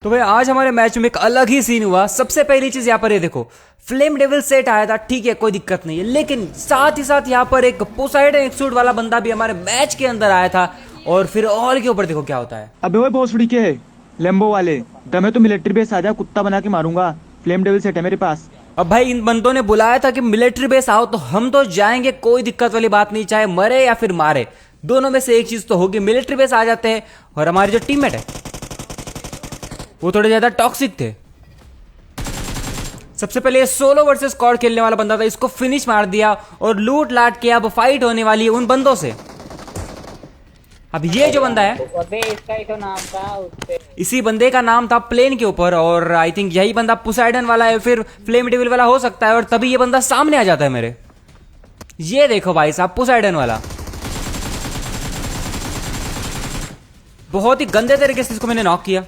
तो भाई आज हमारे मैच में एक अलग ही सीन हुआ। सबसे पहली चीज यहाँ पर ये देखो, फ्लेम डेविल सेट आया था, ठीक है कोई दिक्कत नहीं है, लेकिन साथ ही साथ यहाँ पर एक पोसाइडन एक्सूट वाला बंदा भी हमारे मैच के अंदर आया था। और फिर ऑल के ऊपर देखो क्या होता है। अबे वो भोसड़ी के लेम्बो वाले दमे तो मिलिट्री बेस आ जा, कुत्ता बना के मारूंगा। फ्लेम डेविल सेट है मेरे पास। अब भाई इन बंदों ने बुलाया था कि मिलिट्री बेस आओ, तो हम तो जाएंगे, कोई दिक्कत वाली बात नहीं, चाहे मरे या फिर मारे, दोनों में से एक चीज तो होगी। मिलिट्री बेस आ जाते हैं। और हमारे जो टीममेट है वो थोड़े ज्यादा टॉक्सिक थे। सबसे पहले ये सोलो वर्सेस स्क्वाड खेलने वाला बंदा था, इसको फिनिश मार दिया और लूट लाट के अब फाइट होने वाली है उन बंदों से। अब ये जो बंदा है, इसका ही तो नाम था उसपे। इसी बंदे का नाम था प्लेन के ऊपर, और आई थिंक यही बंदा पोसाइडन वाला है, फिर फ्लेम डेविल वाला हो सकता है। और तभी ये बंदा सामने आ जाता है मेरे। ये देखो भाई साहब, पोसाइडन वाला बहुत ही गंदे तरीके से इसको मैंने नॉक किया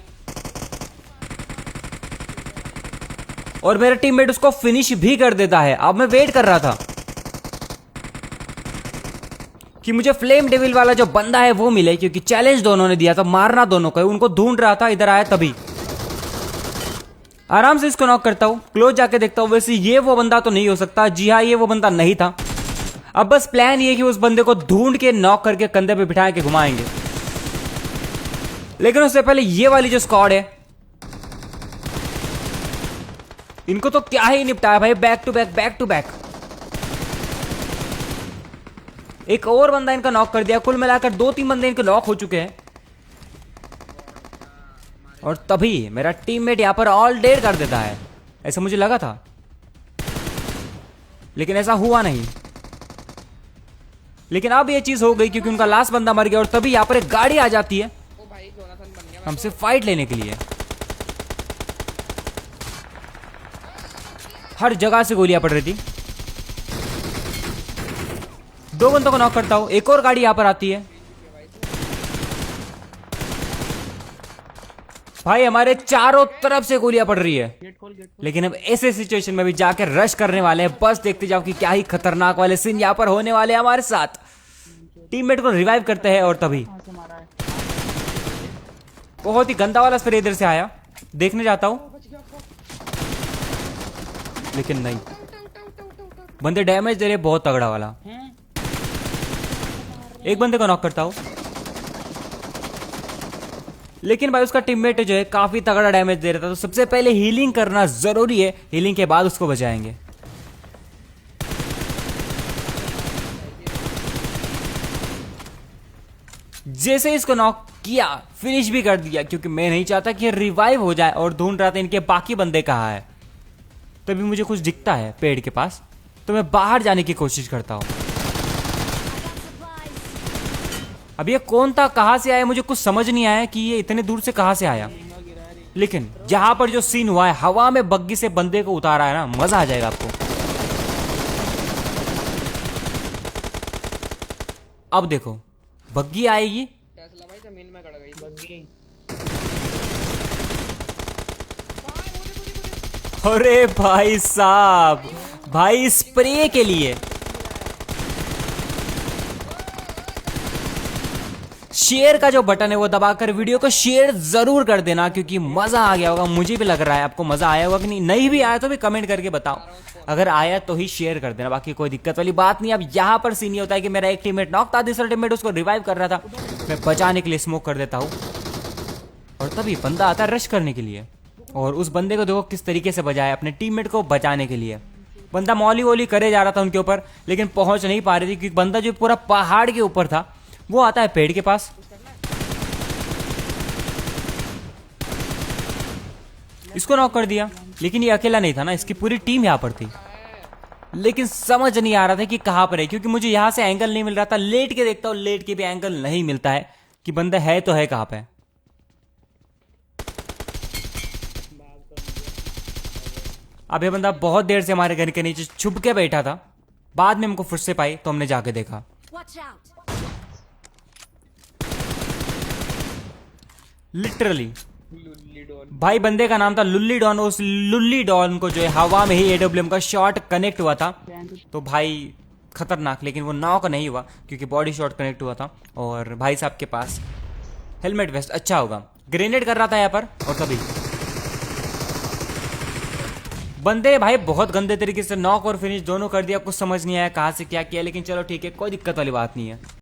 और मेरा टीममेट उसको फिनिश भी कर देता है। अब मैं वेट कर रहा था कि मुझे फ्लेम डेविल वाला जो बंदा है वो मिले, क्योंकि चैलेंज दोनों ने दिया था, मारना दोनों को, उनको ढूंढ रहा था। इधर आया तभी आराम से इसको नॉक करता हूं, क्लोज जाके देखता हूं। वैसे ये वो बंदा तो नहीं हो सकता। जी हाँ, ये वो बंदा नहीं था। अब बस प्लान ये कि उस बंदे को ढूंढ के नॉक करके कंधे पे बिठा के घुमाएंगे। लेकिन उससे पहले ये वाली जो स्क्वाड है, इनको तो क्या ही निपटाया भाई, back to back back to back. एक और बंदा इनका नॉक कर दिया। कुल मिलाकर 2-3 बंदे इनके नॉक हो चुके हैं। और तभी मेरा टीममेट यहां पर ऑल डेड कर देता है। ऐसा मुझे लगा था, लेकिन ऐसा हुआ नहीं। लेकिन अब ये चीज हो गई क्योंकि उनका लास्ट बंदा मर गया। और तभी यहां पर एक गाड़ी आ जाती है हमसे फाइट लेने के लिए। हर जगह से गोलियां पड़ रही थी। 2 बंदों को नॉक करता हूं। एक और गाड़ी यहां पर आती है। भाई हमारे चारों तरफ से गोलियां पड़ रही है। लेकिन अब ऐसे सिचुएशन में भी जाकर रश करने वाले हैं। बस देखते जाओ कि क्या ही खतरनाक वाले सीन यहां पर होने वाले हैं हमारे साथ। टीममेट को रिवाइव करते हैं और तभी बहुत ही गंदा वाला स्प्रे इधर से आया। देखने जाता हूं, लेकिन नहीं, बंदे डैमेज दे रहे बहुत तगड़ा वाला। एक बंदे को नॉक करता हूं, लेकिन भाई उसका टीममेट जो है काफी तगड़ा डैमेज दे रहा था। तो सबसे पहले हीलिंग करना जरूरी है, हीलिंग के बाद उसको बचाएंगे। जैसे इसको नॉक किया, फिनिश भी कर दिया, क्योंकि मैं नहीं चाहता कि रिवाइव हो जाए। और ढूंढ रहा था इनके बाकी बंदे कहाँ है। तभी मुझे कुछ दिखता है पेड़ के पास, तो मैं बाहर जाने की कोशिश करता हूं। अब ये कौन था, कहां से आया, मुझे कुछ समझ नहीं आया कि ये इतने दूर से कहां से आया। लेकिन यहां पर जो सीन हुआ है, हवा में बग्गी से बंदे को उतारा है ना, मजा आ जाएगा आपको। अब देखो बग्गी आएगी, जमीन में गड़ गई बग्गी। अरे भाई साहब, भाई स्प्रे के लिए शेयर का जो बटन है वो दबाकर वीडियो को शेयर जरूर कर देना, क्योंकि मजा आ गया होगा। मुझे भी लग रहा है आपको मजा आया होगा कि नहीं। नहीं भी आया तो भी कमेंट करके बताओ। अगर आया तो ही शेयर कर देना, बाकी कोई दिक्कत वाली बात नहीं। अब यहां पर सीन ये होता है कि मेरा एक टीममेट नॉक था, दूसरा टीममेट उसको रिवाइव कर रहा था। मैं बचाने के लिए स्मोक कर देता हूं और तभी बंदा आता है रश करने के लिए। और उस बंदे को देखो किस तरीके से बजाया अपने टीममेट को बचाने के लिए। बंदा मौली वोली करे जा रहा था उनके ऊपर, लेकिन पहुंच नहीं पा रही थी, क्योंकि बंदा जो पूरा पहाड़ के ऊपर था वो आता है पेड़ के पास। इसको नॉक कर दिया, लेकिन ये अकेला नहीं था ना, इसकी पूरी टीम यहां पर थी। लेकिन समझ नहीं आ रहा था कि कहां पर है, क्योंकि मुझे यहां से एंगल नहीं मिल रहा था। लेट के देखता हूं, लेट के भी एंगल नहीं मिलता है कि बंदा है तो है कहां पे। अब ये बंदा बहुत देर से हमारे घर के नीचे छुप के बैठा था। बाद में हमको फुर्सत पाई तो हमने जाके देखा। लिटरली भाई बंदे का नाम था लुल्ली डॉन। उस लुल्ली डॉन को जो है हवा में ही एडब्ल्यूएम का शॉट कनेक्ट हुआ था। तो भाई खतरनाक, लेकिन वो नॉक नहीं हुआ क्योंकि बॉडी शॉट कनेक्ट हुआ था। और भाई साहब के पास हेलमेट वेस्ट अच्छा होगा, ग्रेनेड कर रहा था यहाँ पर। और तभी बंदे भाई बहुत गंदे तरीके से नॉक और फिनिश दोनों कर दिया, कुछ समझ नहीं आया कहाँ से क्या किया, लेकिन चलो ठीक है, कोई दिक्कत वाली बात नहीं है।